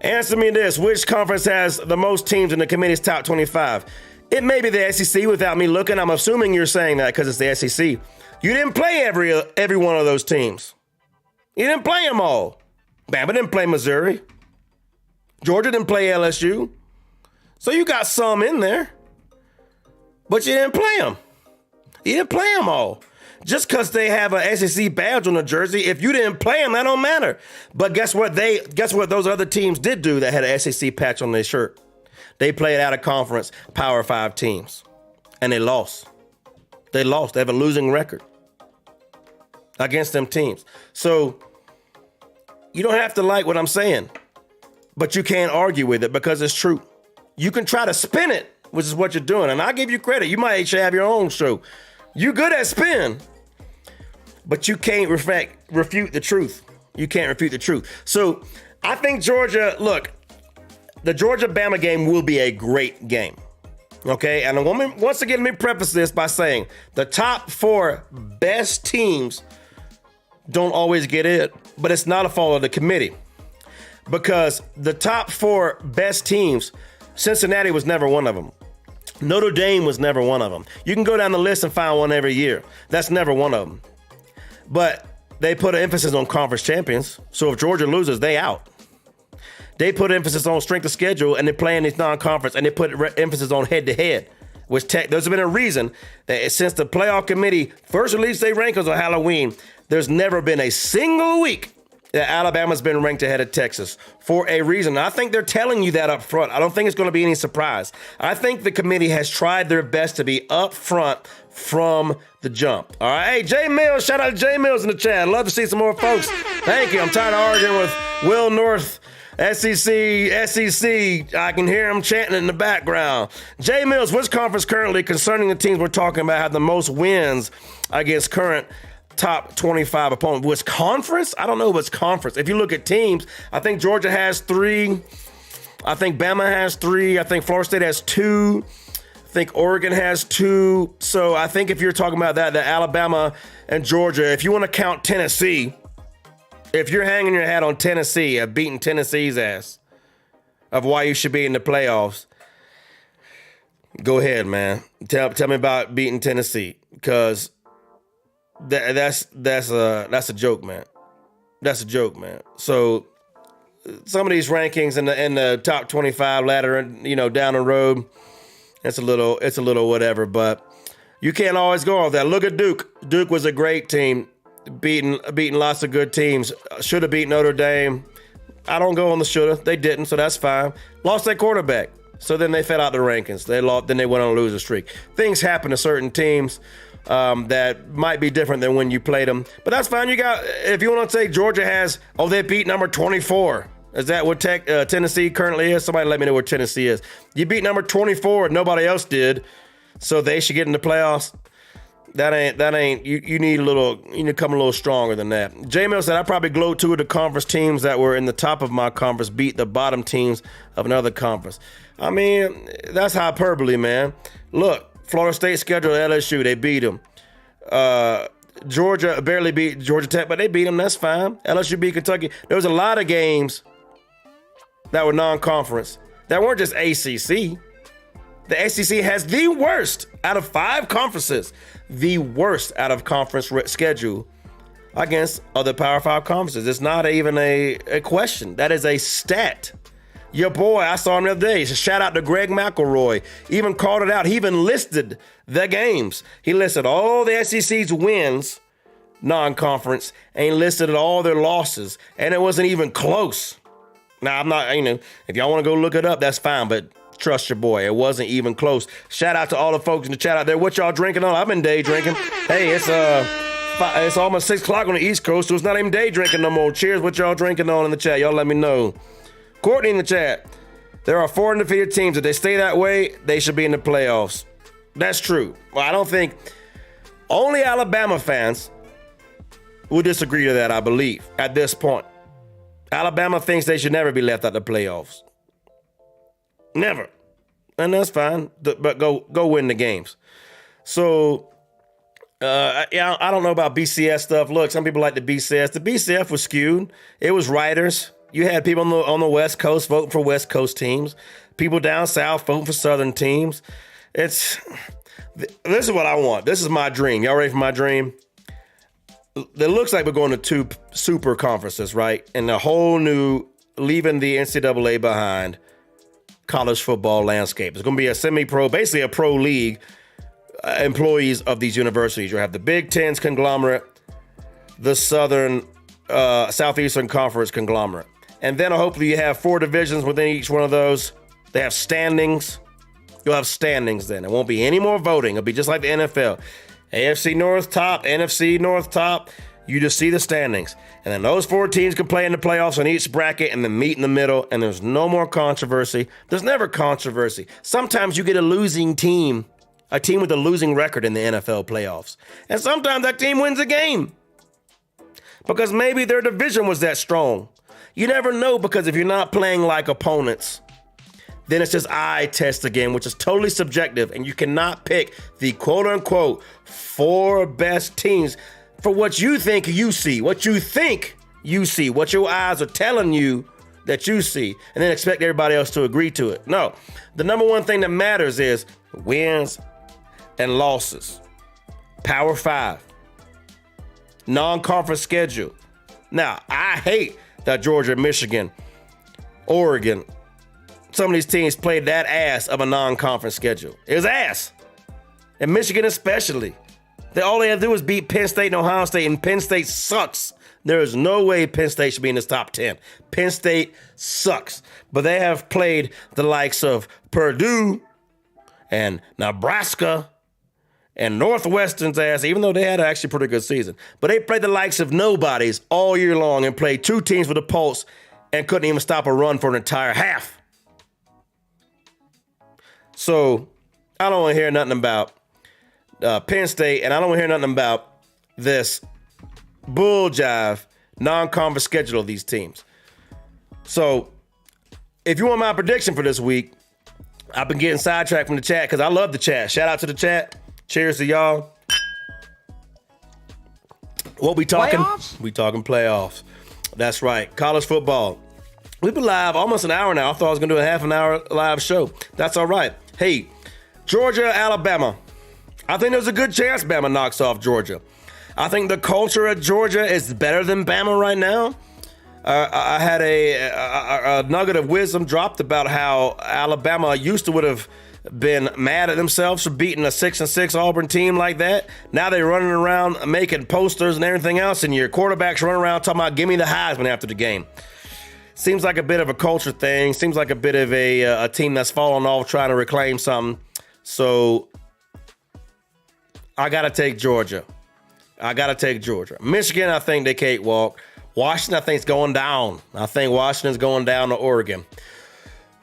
Answer me this. Which conference has the most teams in the committee's top 25? It may be the SEC without me looking. I'm assuming you're saying that because it's the SEC. You didn't play every one of those teams. You didn't play them all. Bama didn't play Missouri. Georgia didn't play LSU. So you got some in there. But you didn't play them. You didn't play them all. Just because they have an SEC badge on the jersey, if you didn't play them, that don't matter. But guess what those other teams did do that had an SEC patch on their shirt? They played out of conference Power 5 teams. And they lost. They lost. They have a losing record against them teams. So you don't have to like what I'm saying, but you can't argue with it because it's true. You can try to spin it, which is what you're doing. And I give you credit. You might actually have your own show. You're good at spin, but you can't refute the truth. You can't refute the truth. So I think Georgia, look, the Georgia-Bama game will be a great game. Okay? And once again, let me preface this by saying the top 4 best teams don't always get it, but it's not a fault of the committee. Because the top 4 best teams, Cincinnati was never one of them. Notre Dame was never one of them. You can go down the list and find one every year. That's never one of them. But they put an emphasis on conference champions. So if Georgia loses, they out. They put emphasis on strength of schedule, and they play in these non-conference, and they put emphasis on head-to-head. There's been a reason that since the playoff committee first released their rankings on Halloween, there's never been a single week that Alabama's been ranked ahead of Texas for a reason. I think they're telling you that up front. I don't think it's going to be any surprise. I think the committee has tried their best to be up front from the jump. All right. Hey, Jay Mills, shout out to Jay Mills in the chat. Love to see some more folks. Thank you. I'm tired of arguing with Will North, SEC. I can hear him chanting in the background. Jay Mills, which conference currently, concerning the teams we're talking about, have the most wins against current top 25 opponent? Which conference? I don't know what's conference. If you look at teams, I think Georgia has 3. I think Bama has 3. I think Florida State has 2. I think Oregon has 2. So I think if you're talking about that, the Alabama and Georgia, if you want to count Tennessee, if you're hanging your hat on Tennessee, of beating Tennessee's ass, of why you should be in the playoffs, go ahead, man. Tell me about beating Tennessee, because that's a joke, man. That's a joke, man. So some of these rankings in the top 25 ladder, down the road, it's a little whatever, but you can't always go off that. Look at Duke. Duke was a great team, beating lots of good teams. Should have beat Notre Dame. I don't go on the shoulda. They didn't, so that's fine. Lost their quarterback, so then they fell out the rankings. They lost, then they went on a losing streak. Things happen to certain teams that might be different than when you played them, but that's fine. If you want to say Georgia has, they beat number 24. Is that what Tennessee currently is? Somebody let me know what Tennessee is. You beat number 24, and nobody else did, so they should get in the playoffs. That ain't. You need to come a little stronger than that. J Mill said, I probably gloat 2 of the conference teams that were in the top of my conference beat the bottom teams of another conference. I mean, that's hyperbole, man. Look, Florida State scheduled LSU. They beat them. Georgia barely beat Georgia Tech, but they beat them. That's fine. LSU beat Kentucky. There was a lot of games that were non-conference that weren't just ACC. The SEC has the worst out of 5 conferences, the worst out of conference schedule against other Power 5 conferences. It's not even a question. That is a stat. Your boy, I saw him the other day. He said, shout out to Greg McElroy. Even called it out. He even listed the games. He listed all the SEC's wins, non-conference, and he listed all their losses. And it wasn't even close. Now, I'm not, if y'all want to go look it up, that's fine. But trust your boy. It wasn't even close. Shout out to all the folks in the chat out there. What y'all drinking on? I've been day drinking. Hey, it's almost 6 o'clock on the East Coast, so it's not even day drinking no more. Cheers. What y'all drinking on in the chat? Y'all let me know. Courtney in the chat. There are 4 undefeated teams. If they stay that way, they should be in the playoffs. That's true. Well, I don't think only Alabama fans will disagree to that, I believe, at this point. Alabama thinks they should never be left out of the playoffs. Never. And that's fine. But go win the games. So, I don't know about BCS stuff. Look, some people like the BCS. The BCF was skewed. It was writers. You had people on the West Coast voting for West Coast teams. People down South voting for Southern teams. This is what I want. This is my dream. Y'all ready for my dream? It looks like we're going to 2 super conferences, right? And a whole new, leaving the NCAA behind, college football landscape. It's going to be a semi-pro, basically a pro league, employees of these universities. You'll have the Big Ten's conglomerate, the Southeastern Conference conglomerate. And then hopefully you have 4 divisions within each one of those. They have standings. You'll have standings then. It won't be any more voting. It'll be just like the NFL. AFC North top, NFC North top. You just see the standings. And then those 4 teams can play in the playoffs on each bracket and then meet in the middle. And there's no more controversy. There's never controversy. Sometimes you get a losing team, a team with a losing record in the NFL playoffs. And sometimes that team wins a game because maybe their division was that strong. You never know, because if you're not playing like opponents, then it's just eye test again, which is totally subjective, and you cannot pick the quote-unquote 4 best teams for what you think you see, what you think you see, what your eyes are telling you that you see, and then expect everybody else to agree to it. No, the number one thing that matters is wins and losses. Power 5. Non-conference schedule. Now, I hate that Georgia, Michigan, Oregon, some of these teams played that ass of a non-conference schedule. It was ass. And Michigan especially. All they have to do is beat Penn State and Ohio State, and Penn State sucks. There is no way Penn State should be in this top 10. Penn State sucks. But they have played the likes of Purdue and Nebraska and Northwestern's ass, even though they had actually a pretty good season. But they played the likes of nobodies all year long and played 2 teams with a pulse and couldn't even stop a run for an entire half. So I don't want to hear nothing about Penn State, and I don't want to hear nothing about this bull jive non-conference schedule of these teams. So if you want my prediction for this week, I've been getting sidetracked from the chat because I love the chat. Shout out to the chat. Cheers to y'all. What we talking? Playoffs? We talking playoffs. That's right. College football. We've been live almost an hour now. I thought I was going to do a half an hour live show. That's all right. Hey, Georgia, Alabama. I think there's a good chance Bama knocks off Georgia. I think the culture at Georgia is better than Bama right now. I had a nugget of wisdom dropped about how Alabama used to would have been mad at themselves for beating a 6-6 Auburn team like that. Now they're running around making posters and everything else, and your quarterbacks running around talking about give me the Heisman after the game. Seems like a bit of a culture thing. Seems like a bit of a team that's fallen off trying to reclaim something. So I got to take Georgia. Michigan, I think they cakewalk. Washington, I think, is going down. I think Washington's going down to Oregon.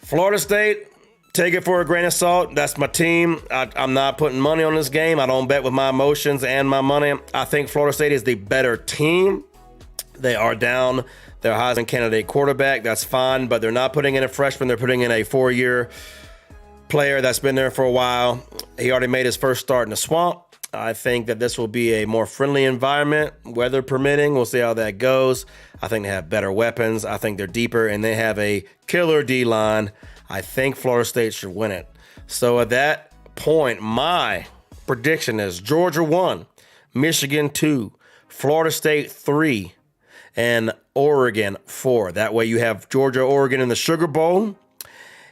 Florida State, take it for a grain of salt. That's my team. I'm not putting money on this game. I don't bet with my emotions and my money. I think Florida State is the better team. They are down their Heisman candidate quarterback. That's fine, but they're not putting in a freshman. They're putting in a 4-year player that's been there for a while. He already made his first start in the swamp. I think that this will be a more friendly environment, weather permitting. We'll see how that goes. I think they have better weapons. I think they're deeper, and they have a killer D-line. I think Florida State should win it. So at that point, my prediction is Georgia 1, Michigan 2, Florida State 3, and Oregon 4. That way you have Georgia, Oregon in the Sugar Bowl,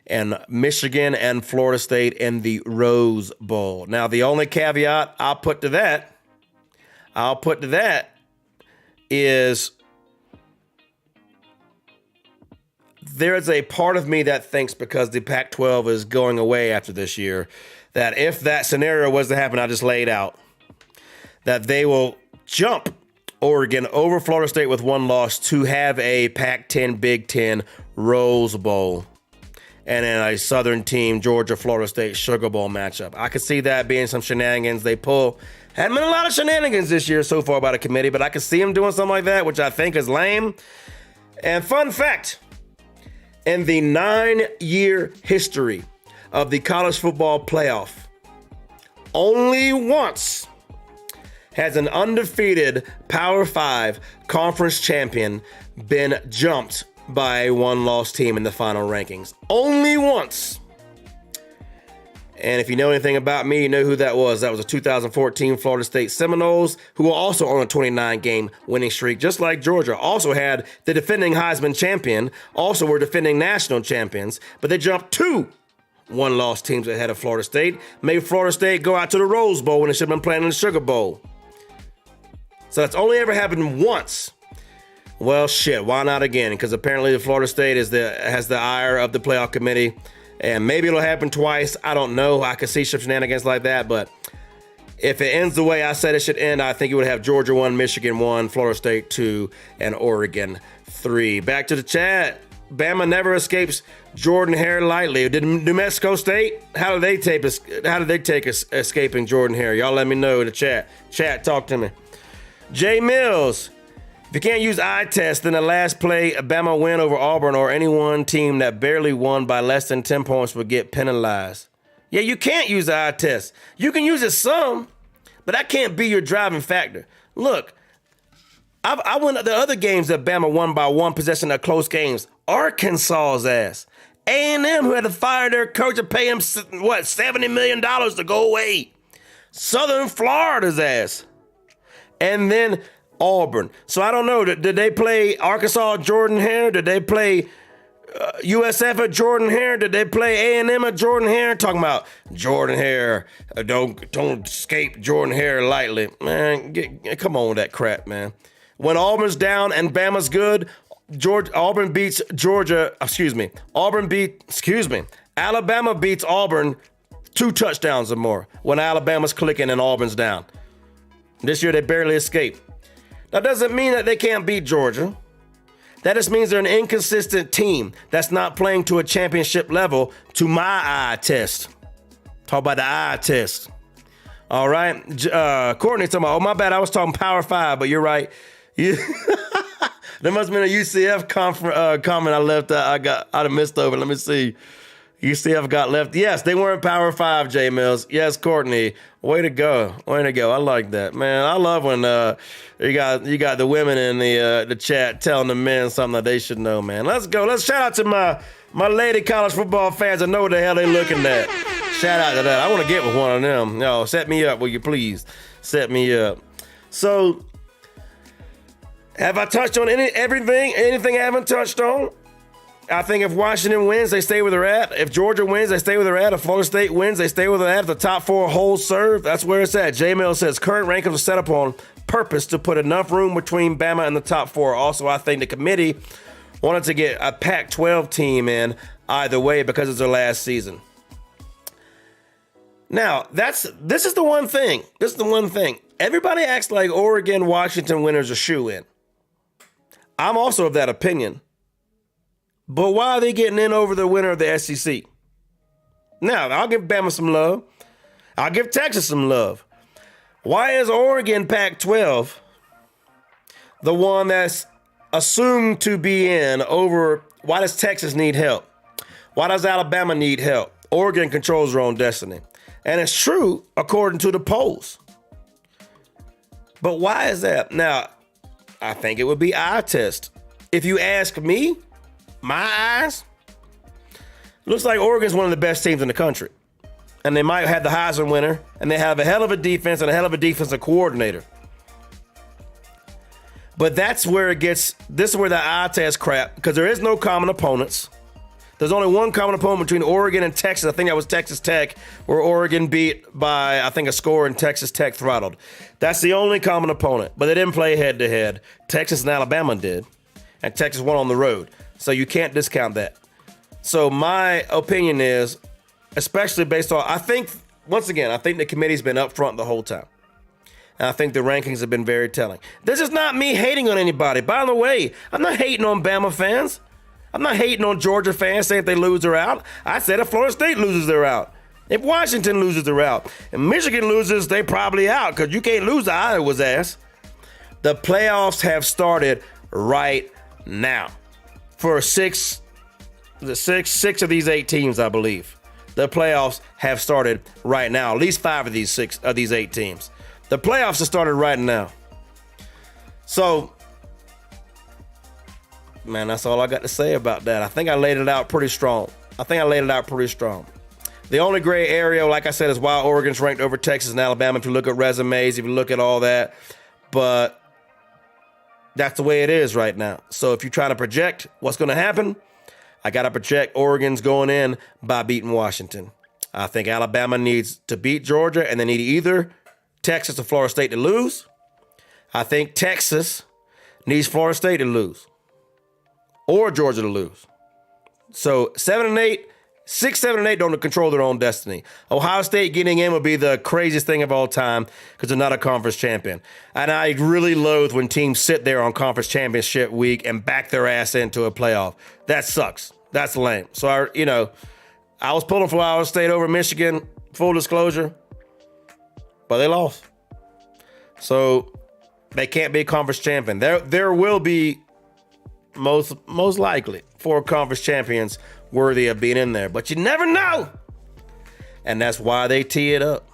and Michigan and Florida State in the Rose Bowl. Now, the only caveat I'll put to that is there's a part of me that thinks, because the Pac-12 is going away after this year, that if that scenario was to happen I just laid out, that they will jump Oregon over Florida State with one loss to have a Pac-10 Big Ten Rose Bowl and then a Southern team, Georgia, Florida State Sugar Bowl matchup. I could see that being some shenanigans they pull. Hadn't been a lot of shenanigans this year so far by the committee, but I could see them doing something like that, which I think is lame. And fun fact, in the 9-year history of the college football playoff, only once has an undefeated Power 5 conference champion been jumped by a one-loss team in the final rankings. Only once. And if you know anything about me, you know who that was. That was the 2014 Florida State Seminoles, who were also on a 29-game winning streak, just like Georgia. Also had the defending Heisman champion, also were defending national champions, but they jumped 2 one-loss teams ahead of Florida State, made Florida State go out to the Rose Bowl when they should have been playing in the Sugar Bowl. So that's only ever happened once. Well, shit, why not again? Because apparently the Florida State has the ire of the playoff committee, and maybe it'll happen twice. I don't know. I could see some shenanigans like that, but if it ends the way I said it should end, I think it would have Georgia 1, Michigan 1, Florida State 2, and Oregon 3. Back to the chat. Bama never escapes Jordan-Hare lightly. Did New Mexico State? How did they take escaping Jordan-Hare? Y'all let me know in the chat. Chat, talk to me. Jay Mills. If you can't use eye test, then the last play, Bama win over Auburn or any one team that barely won by less than 10 points would get penalized. Yeah, you can't use the eye test. You can use it some, but that can't be your driving factor. Look, I went the other games that Bama won by one possession of close games. Arkansas's ass. A&M, who had to fire their coach and pay him, $70 million to go away. Southern Florida's ass. And then Auburn. So I don't know. Did they play Arkansas at Jordan-Hare? Did they play USF at Jordan-Hare? Did they play A&M at Jordan-Hare? Talking about Jordan-Hare. Don't escape Jordan-Hare lightly. Man, come on with that crap, man. When Auburn's down and Bama's good, Alabama beats Auburn 2 touchdowns or more when Alabama's clicking and Auburn's down. This year they barely escaped. That doesn't mean that they can't beat Georgia. That just means they're an inconsistent team that's not playing to a championship level to my eye test. Talk about the eye test. All right. Courtney talking about, oh, my bad. I was talking Power 5, but you're right. Yeah. There must have been a UCF comment I left. I'd have missed over. Let me see. UCF got left. Yes, they weren't Power 5, J Mills. Yes, Courtney. Way to go. Way to go. I like that, man. I love when you got the women in the chat telling the men something that they should know, man. Let's go. Let's shout out to my lady college football fans that know what the hell they looking at. Shout out to that. I want to get with one of them. No, set me up, will you please? Set me up. So, have I touched on everything? Anything I haven't touched on? I think if Washington wins, they stay where they're at. If Georgia wins, they stay where they're at. If Florida State wins, they stay where they're at. If the top 4 holds serve, that's where it's at. J-Mail says current rankings are set up on purpose to put enough room between Bama and the top 4. Also, I think the committee wanted to get a Pac-12 team in either way because it's their last season. Now, this is the one thing. This is the one thing. Everybody acts like Oregon, Washington winners are shoo-in. I'm also of that opinion. But why are they getting in over the winner of the SEC? Now, I'll give Bama some love. I'll give Texas some love. Why is Oregon Pac-12 the one that's assumed to be in over? Why does Texas need help? Why does Alabama need help? Oregon controls their own destiny. And it's true according to the polls. But why is that? Now, I think it would be eye test. If you ask me, my eyes, looks like Oregon's one of the best teams in the country. And they might have the Heisman winner, and they have a hell of a defense and a hell of a defensive coordinator. But this is where the eye test crap, because there is no common opponents. There's only one common opponent between Oregon and Texas. I think that was Texas Tech, where Oregon beat by, I think, a score and Texas Tech throttled. That's the only common opponent, but they didn't play head-to-head. Texas and Alabama did, and Texas won on the road. So you can't discount that. So my opinion is, especially based on, I think the committee's been up front the whole time. And I think the rankings have been very telling. This is not me hating on anybody. By the way, I'm not hating on Bama fans. I'm not hating on Georgia fans saying if they lose, they're out. I said if Florida State loses, they're out. If Washington loses, they're out. If Michigan loses, they probably out, because you can't lose to Iowa's ass. The playoffs have started right now for six of these 8 teams, I believe. The playoffs have started right now. At least 5 of these 8 teams. The playoffs have started right now. So, man, that's all I got to say about that. I think I laid it out pretty strong. The only gray area, like I said, is why Oregon's ranked over Texas and Alabama if you look at resumes, if you look at all that. But that's the way it is right now. So if you're trying to project what's going to happen, I got to project Oregon's going in by beating Washington. I think Alabama needs to beat Georgia, and they need either Texas or Florida State to lose. I think Texas needs Florida State to lose or Georgia to lose. So 7 and 8, 6, 7, and 8 don't control their own destiny. Ohio State getting in would be the craziest thing of all time because they're not a conference champion. And I really loathe when teams sit there on conference championship week and back their ass into a playoff. That sucks. That's lame. So, I was pulling for Ohio State over Michigan, full disclosure, but they lost. So they can't be a conference champion. There will be most likely 4 conference champions worthy of being in there, but you never know. And that's why they tee it up.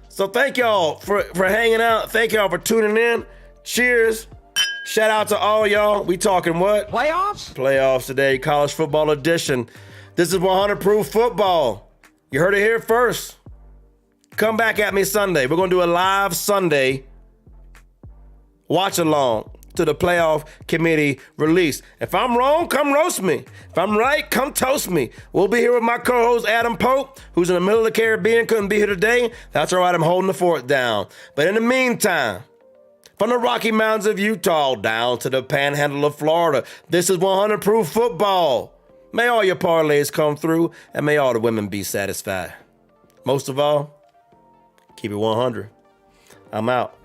So thank y'all for hanging out. Thank y'all for tuning in. Cheers. Shout out to all y'all. We talking what? Playoffs? Playoffs today, college football edition. This is 100 Proof Football. You heard it here first. Come back at me Sunday. We're going to do a live Sunday watch along to the playoff committee release. If I'm wrong, come roast me. If I'm right, come toast me. We'll be here with my co-host Adam Pope, who's in the middle of the Caribbean, couldn't be here today. That's all right, I'm holding the fort down. But in the meantime, from the Rocky Mountains of Utah down to the Panhandle of Florida, this is 100 Proof Football. May all your parlays come through, and may all the women be satisfied. Most of all, keep it 100. I'm out.